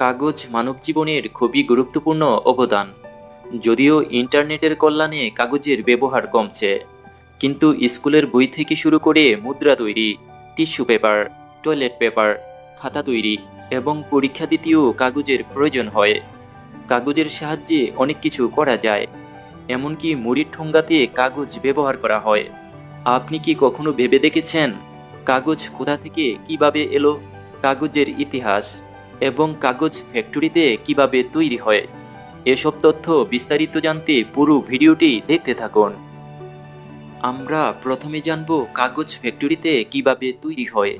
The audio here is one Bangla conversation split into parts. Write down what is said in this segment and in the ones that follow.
কাগজ মানবজীবনের খুবই গুরুত্বপূর্ণ অবদান। যদিও ইন্টারনেটের কল্যাণে কাগজের ব্যবহার কমছে, কিন্তু স্কুলের বই থেকে শুরু করে মুদ্রা তৈরি, টিস্যু পেপার, টয়লেট পেপার, খাতা তৈরি এবং পরীক্ষা দিতেও কাগজের প্রয়োজন হয়। কাগজের সাহায্যে অনেক কিছু করা যায়, এমনকি মুড়ির ঠোঙ্গাতে কাগজ ব্যবহার করা হয়। আপনি কি কখনো ভেবে দেখেছেন কাগজ কোথা থেকে কিভাবে এলো, কাগজের ইতিহাস এবং কাগজ ফ্যাক্টরিতে কিভাবে তৈরি হয়? এসব তথ্য বিস্তারিত জানতে পুরো ভিডিওটি দেখতে থাকুন। আমরা প্রথমে জানব কাগজ ফ্যাক্টরিতে কিভাবে তৈরি হয়।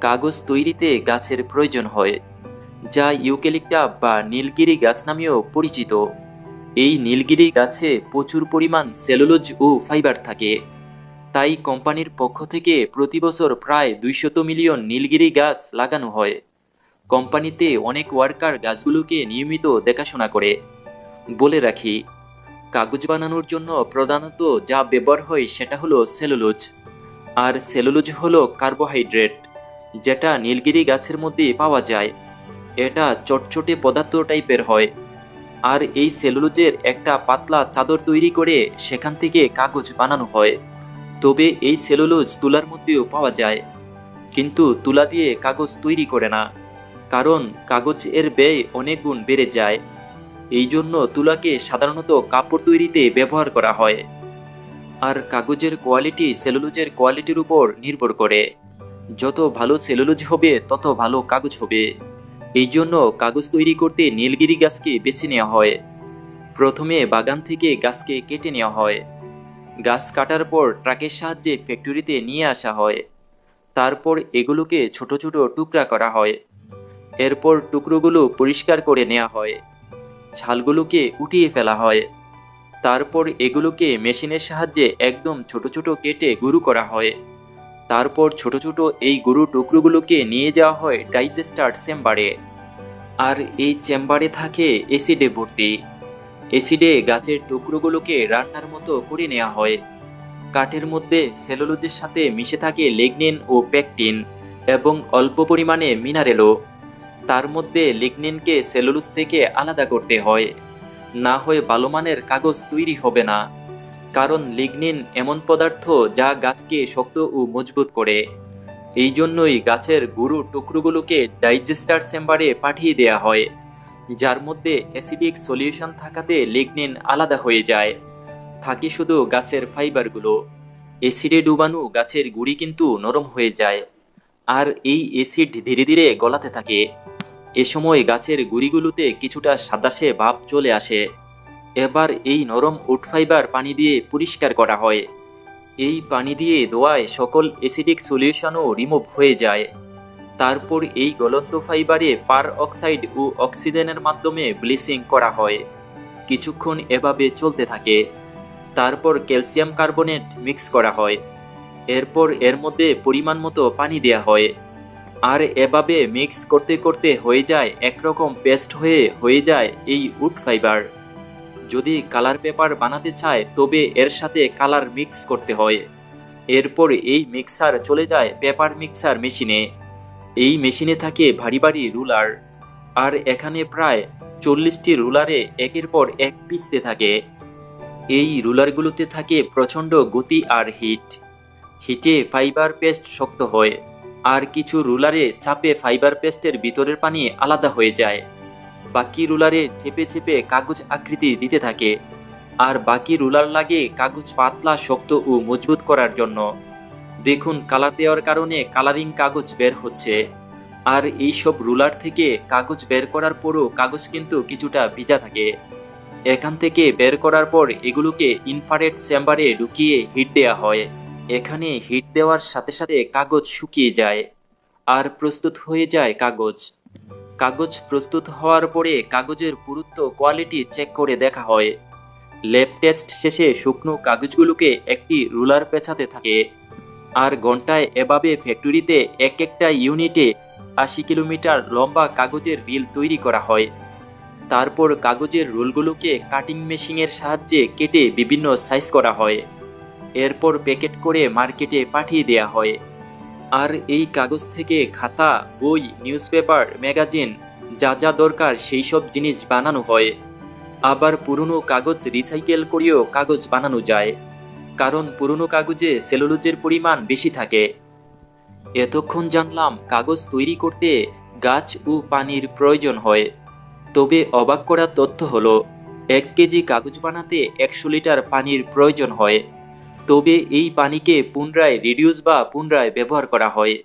কাগজ তৈরিতে গাছের প্রয়োজন হয়, যা ইউক্যালিপটাস বা নীলগিরি গাছ নামেও পরিচিত। এই নীলগিরি গাছে প্রচুর পরিমাণ সেলুলোজ ও ফাইবার থাকে। তাই কোম্পানির পক্ষ থেকে প্রতি বছর প্রায় 200 মিলিয়ন নীলগিরি গাছ লাগানো হয়। কোম্পানিতে অনেক ওয়ার্কার গাছগুলোকে নিয়মিত দেখাশোনা করে। বলে রাখি, কাগজ বানানোর জন্য প্রধানত যা ব্যবহার হয় সেটা হলো সেলুলোজ। আর সেলুলোজ হলো কার্বোহাইড্রেট, যেটা নীলগিরি গাছের মধ্যে পাওয়া যায়। এটা চটচটে পদার্থ টাইপের হয়। আর এই সেলুলোজের একটা পাতলা চাদর তৈরি করে সেখান থেকে কাগজ বানানো হয়। তবে এই সেলুলোজ তুলার মধ্যেও পাওয়া যায়, কিন্তু তুলা দিয়ে কাগজ তৈরি করে না, কারণ কাগজ এর ব্যয় অনেক গুণ বেড়ে যায়। এই জন্য তুলাকে সাধারণত কাপড় তৈরিতে ব্যবহার করা হয়। আর কাগজের কোয়ালিটি সেলুলোজের কোয়ালিটির উপর নির্ভর করে। যত ভালো সেলুলোজ হবে তত ভালো কাগজ হবে। এই জন্য কাগজ তৈরি করতে নীলগিরি গাছকে বেছে নেওয়া হয়। প্রথমে বাগান থেকে গাছকে কেটে নেওয়া হয়। গাছ কাটার পর ট্রাকের সাহায্যে ফ্যাক্টরিতে নিয়ে আসা হয়। তারপর এগুলোকে ছোট ছোট টুকরা করা হয়। এরপর টুকরোগুলো পরিষ্কার করে নেওয়া হয়, ছালগুলোকে উঠিয়ে ফেলা হয়। তারপর এগুলোকে মেশিনের সাহায্যে একদম ছোট ছোট কেটে গুঁড়ো করা হয়। তারপর ছোট ছোট এই গুঁড়ো টুকরোগুলোকে নিয়ে যাওয়া হয় ডাইজেস্টার চেম্বারে। আর এই চেম্বারে থাকে অ্যাসিডে ভর্তি। অ্যাসিডে গাছের টুকরোগুলোকে রান্নার মতো করে নেওয়া হয়। কাঠের মধ্যে সেলুলোজের সাথে মিশে থাকে লিগনিন ও পেকটিন এবং অল্প পরিমাণে মিনারেলও। তার মধ্যে লিগনিনকে সেলুলোজ থেকে আলাদা করতে হয়, না হয় ভালো মানের কাগজ তৈরি হবে না। কারণ লিগনিন এমন পদার্থ যা গাছকে শক্ত ও মজবুত করে। এই জন্যই গাছের গুঁড়ো টুকরোগুলোকে ডাইজেস্টার চেম্বারে পাঠিয়ে দেওয়া হয়, যার মধ্যে অ্যাসিডিক সলিউশন থাকাতে লিগনিন আলাদা হয়ে যায়। থাকে শুধু গাছের ফাইবারগুলো। অ্যাসিডে ডুবানো গাছের গুঁড়ি কিন্তু নরম হয়ে যায়, আর এই অ্যাসিড ধীরে ধীরে গলাতে থাকে। এ সময় গাছের গুঁড়িগুলোতে কিছুটা সাদাসে ভাব চলে আসে। এবার এই নরম উড ফাইবার পানি দিয়ে পরিষ্কার করা হয়। এই পানি দিয়ে ধোয়ায় সকল অ্যাসিডিক সলিউশনও রিমুভ হয়ে যায়। তারপর এই গলন্ত ফাইবারে পার অক্সাইড ও অক্সিজেনের মাধ্যমে ব্লিচিং করা হয়। কিছুক্ষণ এভাবে চলতে থাকে। তারপর ক্যালসিয়াম কার্বনেট মিক্স করা হয়। এরপর এর মধ্যে পরিমাণ মতো পানি দেওয়া হয়। আর এভাবে মিক্স করতে করতে হয়ে যায় একরকম পেস্ট হয়ে যায় এই উড ফাইবার। যদি কালার পেপার বানাতে চায় তবে এর সাথে কালার মিক্স করতে হয়। এরপর এই মিক্সার চলে যায় পেপার মিক্সার মেশিনে। এই মেশিনে থাকে ভারী ভারী রুলার, আর এখানে প্রায় 40টি রুলারে একের পর এক পিছতে থাকে। এই রুলারগুলোতে থাকে প্রচণ্ড গতি আর হিটে ফাইবার পেস্ট শক্ত হয়। আর কিছু রুলারে চাপে ফাইবার পেস্টের ভিতরের পানি আলাদা হয়ে যায়। বাকি রুলারে চেপে চেপে কাগজ আকৃতি দিতে থাকে। আর বাকি রুলার লাগে কাগজ পাতলা শক্ত ও মজবুত করার জন্য। দেখুন, কালার দেওয়ার কারণে কালারিং কাগজ বের হচ্ছে। আর এই সব রুলার থেকে কাগজ বের করার পরও কাগজ কিন্তু কিছুটা ভিজা থাকে। এখান থেকে বের করার পর এগুলোকে ইনফ্রারেড চেম্বারে ঢুকিয়ে হিট দেওয়া হয়। এখানে হিট দেওয়ার সাথে সাথে কাগজ শুকিয়ে যায়, আর প্রস্তুত হয়ে যায় কাগজ। কাগজ প্রস্তুত হওয়ার পরে কাগজের পুরুত্ব কোয়ালিটি চেক করে দেখা হয়। ল্যাব টেস্ট শেষে শুকনো কাগজগুলোকে একটি রুলার পেঁচাতে থাকে। আর ঘন্টায় এভাবে ফ্যাক্টরিতে এক একটা ইউনিটে 80 কিলোমিটার লম্বা কাগজের রিল তৈরি করা হয়। তারপর কাগজের রোলগুলোকে কাটিং মেশিনের সাহায্যে কেটে বিভিন্ন সাইজ করা হয়। এরপর প্যাকেট করে মার্কেটে পাঠিয়ে দেওয়া হয়। আর এই কাগজ থেকে খাতা, বই, নিউজপেপার, ম্যাগাজিন যা যা দরকার সেই সব জিনিস বানানো হয়। আবার পুরনো কাগজ রিসাইকেল করেও কাগজ বানানো যায়, কারণ পুরনো কাগজে সেলুলোজের পরিমাণ বেশি থাকে। এতক্ষণ জানলাম কাগজ তৈরি করতে গাছ ও পানির প্রয়োজন হয়। তবে অবাক করা তথ্য হলো 1 কেজি কাগজ বানাতে 100 লিটার পানির প্রয়োজন হয়। তবে এই পানিকে পুনরায় রিডিউস বা পুনরায় ব্যবহার করা হয়।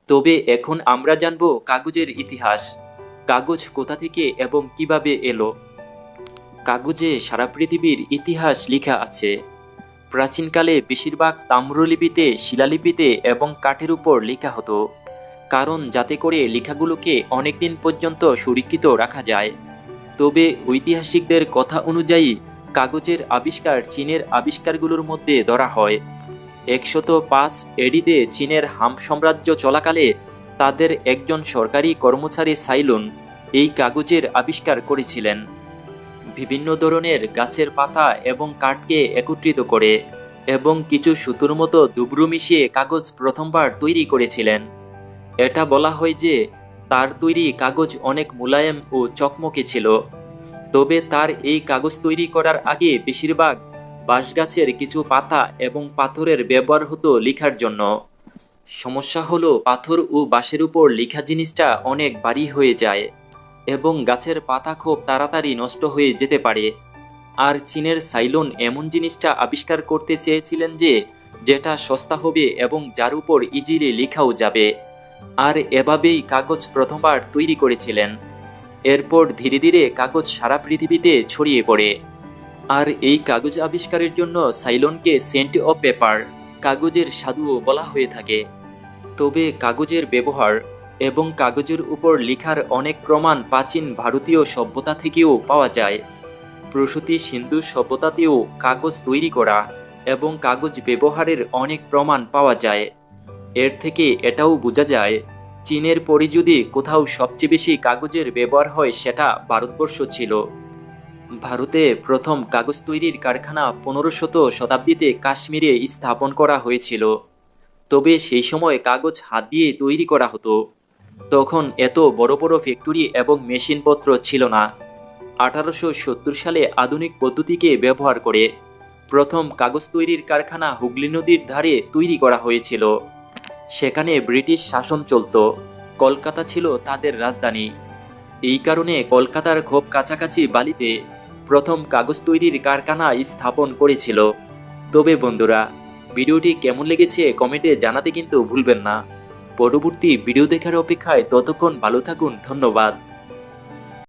তবে এখন আমরা জানব কাগজের ইতিহাস, কাগজ কোথা থেকে এবং কিভাবে এলো। কাগজে সারা পৃথিবীর ইতিহাস লেখা আছে। প্রাচীনকালে বেশিরভাগ তাম্রলিপিতে, শিলালিপিতে এবং কাঠের উপর লেখা হতো, কারণ যাতে করে লেখাগুলোকে অনেকদিন পর্যন্ত সুরক্ষিত রাখা যায়। তবে ঐতিহাসিকদের কথা অনুযায়ী কাগজের আবিষ্কার চীনের আবিষ্কারগুলোর মধ্যে ধরা হয়। 105 এডিতে চীনের হাম সাম্রাজ্য চলাকালে তাদের একজন সরকারি কর্মচারী সাইলুন এই কাগজের আবিষ্কার করেছিলেন। বিভিন্ন ধরনের গাছের পাতা এবং কাঠকে একত্রিত করে এবং কিছু সুতোর মতো দুবরু মিশিয়ে কাগজ প্রথমবার তৈরি করেছিলেন। এটা বলা হয় যে তার তৈরি কাগজ অনেক মোলায়েম ও চকমকে ছিল। তবে তার এই কাগজ তৈরি করার আগে বেশিরভাগ বাঁশগাছের কিছু পাতা এবং পাথরের ব্যবহার হতো লেখার জন্য। সমস্যা হলো পাথর ও বাঁশের উপর লেখা জিনিসটা অনেক ভারী হয়ে যায় এবং গাছের পাতা খুব তাড়াতাড়ি নষ্ট হয়ে যেতে পারে। আর চীনের সাইলুন এমন জিনিসটা আবিষ্কার করতে চেয়েছিলেন যে যেটা সস্তা হবে এবং যার উপর ইজিলি লেখাও যাবে। আর এভাবেই কাগজ প্রথমবার তৈরি করেছিলেন। এরপর ধীরে ধীরে কাগজ সারা পৃথিবীতে ছড়িয়ে পড়ে। আর এই কাগজ আবিষ্কারের জন্য সাইলনকে সেন্ট অফ পেপার, কাগজের সাধুও বলা হয়ে থাকে। তবে কাগজের ব্যবহার এবং কাগজের উপর লেখার অনেক প্রমাণ প্রাচীন ভারতীয় সভ্যতা থেকেও পাওয়া যায়। প্রসূতি সিন্ধু সভ্যতাতেও কাগজ তৈরি করা এবং কাগজ ব্যবহারের অনেক প্রমাণ পাওয়া যায়। এর থেকে এটাও বোঝা যায় চীনের পরে যদি কোথাও সবচেয়ে বেশি কাগজের ব্যবহার হয় সেটা ভারতবর্ষ ছিল। ভারতে প্রথম কাগজ তৈরির কারখানা 15শত শতাব্দীতে কাশ্মীরে স্থাপন করা হয়েছিল। তবে সেই সময় কাগজ হাত দিয়ে তৈরি করা হতো। তখন এত বড় বড় ফ্যাক্টরি এবং মেশিনপত্র ছিল না। 1870 সালে আধুনিক পদ্ধতিকে ব্যবহার করে প্রথম কাগজ তৈরির কারখানা হুগলি নদীর ধারে তৈরি করা হয়েছিল। সেখানে ব্রিটিশ শাসন চলত। কলকাতা ছিল তাদের রাজধানী। এই কারণে কলকাতার খুব কাছাকাছি বালিতে প্রথম কাগজ তৈরির কারখানা স্থাপন করেছিল। তবে বন্ধুরা, ভিডিওটি কেমন লেগেছে কমেন্টে জানাতে কিন্তু ভুলবেন না। পরবর্তী ভিডিও দেখার অপেক্ষায় ততক্ষণ ভালো থাকুন। ধন্যবাদ।